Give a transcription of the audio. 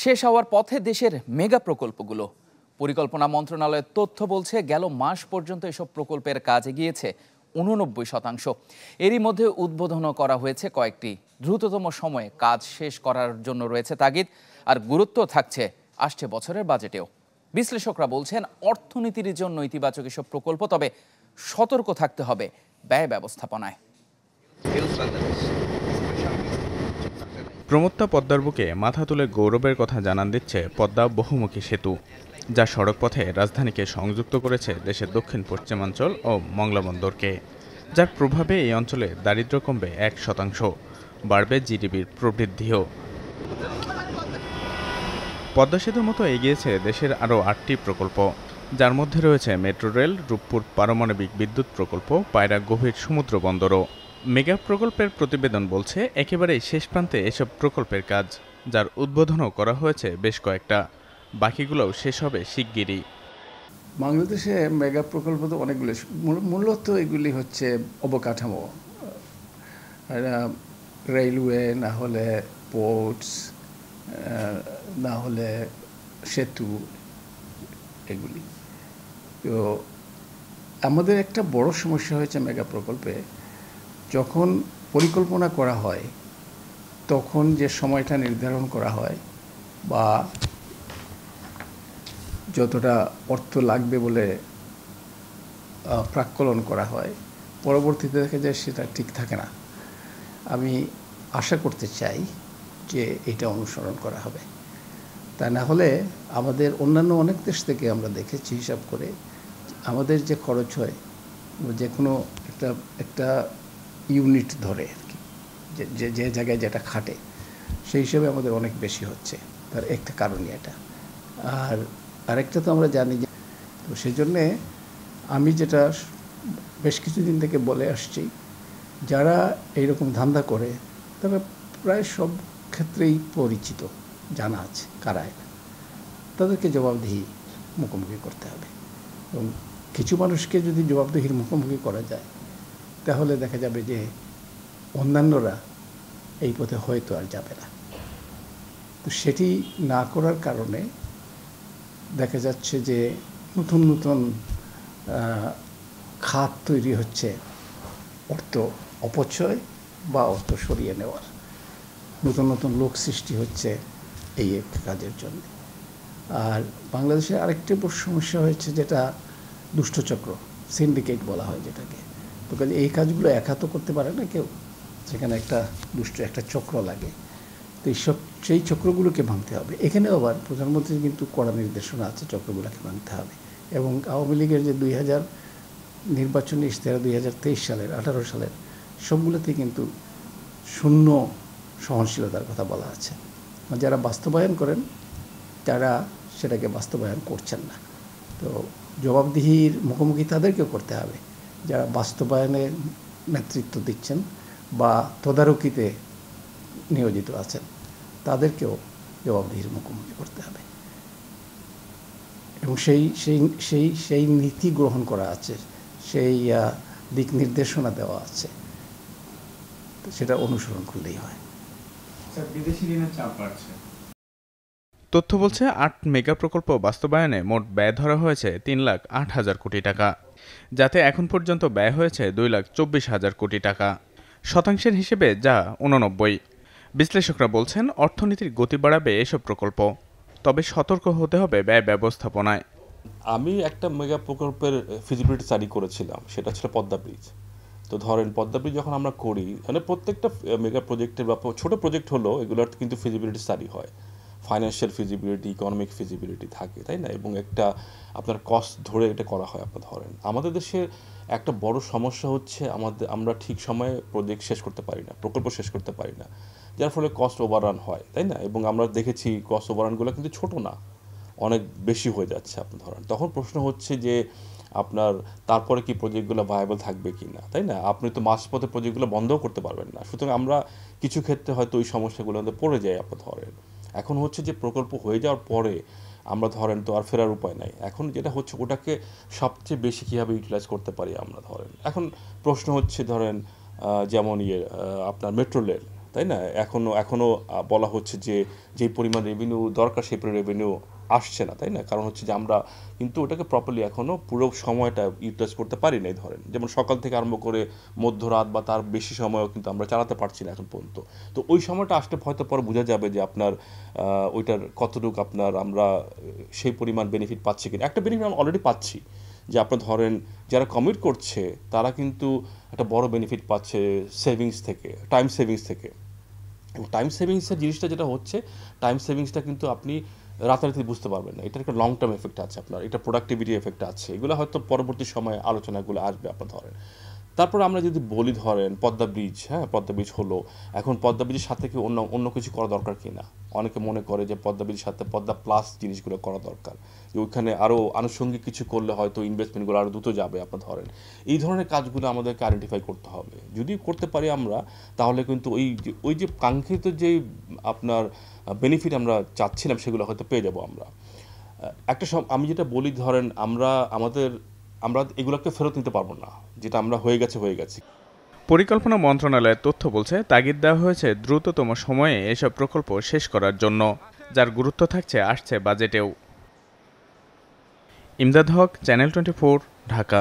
শেষ হওয়ার পথে দেশের মেগা প্রকল্পগুলো। পরিকল্পনা মন্ত্রণালয়ের তথ্য বলছে গেল মাস পর্যন্ত এসব প্রকল্পের কাজ এগিয়েছে 89%। এরই মধ্যে উদ্বোধনও করা হয়েছে কয়েকটি। দ্রুততম সময়ে কাজ শেষ করার জন্য রয়েছে তাগিদ, আর গুরুত্ব থাকছে আসছে বছরের বাজেটেও। বিশ্লেষকরা বলছেন অর্থনীতির জন্য ইতিবাচক এসব প্রকল্প, তবে সতর্ক থাকতে হবে ব্যয় ব্যবস্থাপনায়। প্রমত্তা পদ্মার বুকে মাথা তুলে গৌরবের কথা জানান দিচ্ছে পদ্মা বহুমুখী সেতু, যা সড়কপথে রাজধানীকে সংযুক্ত করেছে দেশের দক্ষিণ পশ্চিমাঞ্চল ও মংলা বন্দরকে, যার প্রভাবে এই অঞ্চলে দারিদ্র্য কমবে 1%, বাড়বে জিডিপির প্রবৃদ্ধিও। পদ্মা সেতুর মতো এগিয়েছে দেশের আরও 8টি প্রকল্প, যার মধ্যে রয়েছে মেট্রো রেল, রূপপুর পারমাণবিক বিদ্যুৎ প্রকল্প, পায়রা গভীর সমুদ্র বন্দরও। মেগা প্রকল্পের প্রতিবেদন বলছে একেবারেই শেষ প্রান্তে এসব প্রকল্পের কাজ, যার উদ্বোধনও করা হয়েছে বেশ কয়েকটা। বাকিগুলোও শেষ হবে শিগগিরই। বাংলাদেশে মেগা প্রকল্প তো অনেকগুলো, মূলত এগুলি হচ্ছে অবকাঠামো, রেলওয়ে, না হলে পোর্টস, না হলে সেতু, এগুলি। তো আমাদের একটা বড় সমস্যা হয়েছে মেগা প্রকল্পে, যখন পরিকল্পনা করা হয় তখন যে সময়টা নির্ধারণ করা হয় বা যতটা অর্থ লাগবে বলে প্রাক্কলন করা হয়, পরবর্তীতে দেখা যায় সেটা ঠিক থাকে না। আমি আশা করতে চাই যে এটা অনুসরণ করা হবে। তা না হলে আমাদের অন্যান্য অনেক দেশ থেকে আমরা দেখেছি হিসাব করে, আমাদের যে খরচ হয় যে কোনো একটা ইউনিট ধরে আর কি, যে জায়গায় যেটা খাটে সেই হিসেবে আমাদের অনেক বেশি হচ্ছে। তার একটা কারণই এটা। আর আরেকটা তো আমরা জানি যে, তো সেই জন্যে আমি যেটা বেশ কিছুদিন থেকে বলে আসছি, যারা এইরকম ধান্দা করে তারা প্রায় সব ক্ষেত্রেই পরিচিত, জানা আছে কারা এরা। তাদেরকে জবাবদিহি মুখোমুখি করতে হবে, এবং কিছু মানুষকে যদি জবাবদিহির মুখোমুখি করা যায় তাহলে দেখা যাবে যে অন্যান্যরা এই পথে হয়তো আর যাবে না। তো সেটি না করার কারণে দেখা যাচ্ছে যে নতুন নতুন খাত তৈরি হচ্ছে অর্থ অপচয় বা অর্থ সরিয়ে নেওয়ার। নতুন নতুন লোক সৃষ্টি হচ্ছে এই কাজের জন্য। আর বাংলাদেশে আরেকটি বড় সমস্যা হয়েছে, যেটা দুষ্টচক্র, সিন্ডিকেট বলা হয় যেটাকে। তো কাজে এই কাজগুলো একা তো করতে পারে না কেউ, সেখানে একটা চক্র লাগে। তো সেই চক্রগুলোকে ভাঙতে হবে। এখানে আবার প্রধানমন্ত্রীর কিন্তু কড়া নির্দেশনা আছে চক্রগুলোকে ভাঙতে হবে। এবং আওয়ামী লীগের যে 2000 নির্বাচনী ইশতেহার 2023 সালের 18 সালের সবগুলোতে কিন্তু শূন্য সহনশীলতার কথা বলা আছে। যারা বাস্তবায়ন করেন তারা সেটাকে বাস্তবায়ন করছেন না। তো জবাবদিহির মুখোমুখি তাদেরকেও করতে হবে, যারা বাস্তবায়নের নেতৃত্ব দিচ্ছেন বা তদারকিতে নিয়োজিত আছেন, তাদেরকেও জবাবদিহির মুখোমুখি করতে হবে। এবং সেই নীতি গ্রহণ করা আছে, সেই দিক নির্দেশনা দেওয়া আছে, তো সেটা অনুসরণ করলেই হয়। বিদেশি ঋণের চাপ বাড়ছে। তথ্য বলছে 8 মেগা প্রকল্প বাস্তবায়নে মোট ব্যয় ধরা হয়েছে 3,08,000 কোটি টাকা, যাতে এখন পর্যন্ত ব্যয় হয়েছে 2,24,000 কোটি টাকা। শতাংশের হিসেবে যা 89। বিশ্লেষকরা বলছেন অর্থনীতির গতি বাড়াবে এসব প্রকল্প, তবে সতর্ক হতে হবে ব্যয় ব্যবস্থাপনায়। আমি একটা মেগা প্রকল্পের ফিজিবিলিটি স্টাডি করেছিলাম, সেটা ছিল পদ্মা ব্রিজ। তো ধরেন পদ্মা ব্রিজ যখন আমরা করি, মানে প্রত্যেকটা মেগা প্রজেক্টের বা ছোট প্রজেক্ট হলো এগুলোর কিন্তু ফিজিবিলিটি স্টাডি হয়, ফাইন্যান্সিয়াল ফিজিবিলিটি, ইকোনমিক ফিজিবিলিটি থাকে, তাই না? এবং একটা আপনার কস্ট ধরে এটা করা হয়। আপনার ধরেন আমাদের দেশের একটা বড় সমস্যা হচ্ছে আমরা ঠিক সময়ে প্রজেক্ট শেষ করতে পারি না, প্রকল্প শেষ করতে পারি না, যার ফলে কস্ট ওভাররান হয়, তাই না? এবং আমরা দেখেছি কস্ট ওভাররানগুলো কিন্তু ছোট না, অনেক বেশি হয়ে যাচ্ছে। আপনি ধরেন তখন প্রশ্ন হচ্ছে যে আপনার তারপরে কি প্রজেক্টগুলো ভায়াবল থাকবে কি না, তাই না? আপনি তো মাঝপথে প্রজেক্টগুলো বন্ধও করতে পারবেন না। সুতরাং আমরা কিছু ক্ষেত্রে হয়তো ওই সমস্যাগুলো পড়ে যাই। আপনি ধরেন এখন হচ্ছে যে প্রকল্প হয়ে যাওয়ার পরে আমরা ধরেন তো আর ফেরার উপায় নাই। এখন যেটা হচ্ছে ওটাকে সবচেয়ে বেশি কীভাবে ইউটিলাইজ করতে পারি আমরা ধরেন। এখন প্রশ্ন হচ্ছে ধরেন যেমন আপনার মেট্রো রেল, তাই না? এখনো বলা হচ্ছে যে পরিমাণ রেভিনিউ দরকার সেই পরিমাণ রেভিনিউ আসছে না, তাই না? কারণ হচ্ছে যে আমরা কিন্তু ওটাকে প্রপারলি এখনও পুরো সময়টা ইউটিলাইজ করতে পারি নাই। ধরেন যেমন সকাল থেকে আরম্ভ করে মধ্যরাত বা তার বেশি সময়ও কিন্তু আমরা চালাতে পারছি না এখন পর্যন্ত। তো ওই সময়টা আসলে হয়তো পরে বোঝা যাবে যে আপনার ওইটার কতটুকু আমরা সেই পরিমাণ বেনিফিট পাচ্ছি কিনা। একটা বেনিফিট আমরা অলরেডি পাচ্ছি, যে আপনার ধরেন যারা কমিট করছে তারা কিন্তু একটা বড় বেনিফিট পাচ্ছে সেভিংস থেকে, টাইম সেভিংস থেকে। এবং টাইম সেভিংসের জিনিসটা যেটা হচ্ছে, টাইম সেভিংসটা কিন্তু আপনি রাতারাতি বুঝতে পারবেন না। এটার একটা লং টার্ম এফেক্ট আছে আপনার, এটা প্রোডাক্টিভিটি এফেক্ট আছে। এগুলো হয়তো পরবর্তী সময়ে আলোচনাগুলো আসবে আপনার ধরেন। তারপর আমরা যদি বলি ধরেন পদ্মা ব্রিজ, হ্যাঁ পদ্মা ব্রিজ হলো, এখন পদ্মা ব্রিজের সাথে কি অন্য কিছু করা দরকার কি না? অনেকে মনে করে যে পদ্মা ব্রিজের সাথে পদ্মা প্লাস জিনিসগুলো করা দরকার, যে ওইখানে আরও আনুষঙ্গিক কিছু করলে হয়তো ইনভেস্টমেন্টগুলো আরও দ্রুত যাবে আপনার ধরেন। এই ধরনের কাজগুলো আমাদেরকে আইডেন্টিফাই করতে হবে। যদি করতে পারি আমরা, তাহলে কিন্তু ওই যে কাঙ্ক্ষিত যে আপনার বেনিফিট আমরা চাচ্ছিলাম সেগুলো হয়তো পেয়ে যাবো আমরা। আমি যেটা বলি ধরেন আমরা এগুলোকে ফেরত নিতে পারবো না, যেটা আমরা হয়ে গেছে। পরিকল্পনা মন্ত্রণালয়ের তথ্য বলছে, তাগিদ দেওয়া হয়েছে দ্রুততম সময়ে এসব প্রকল্প শেষ করার জন্য, যার গুরুত্ব আসছে বাজেটেও। ইমদাদ হক, চ্যানেল 24, ঢাকা।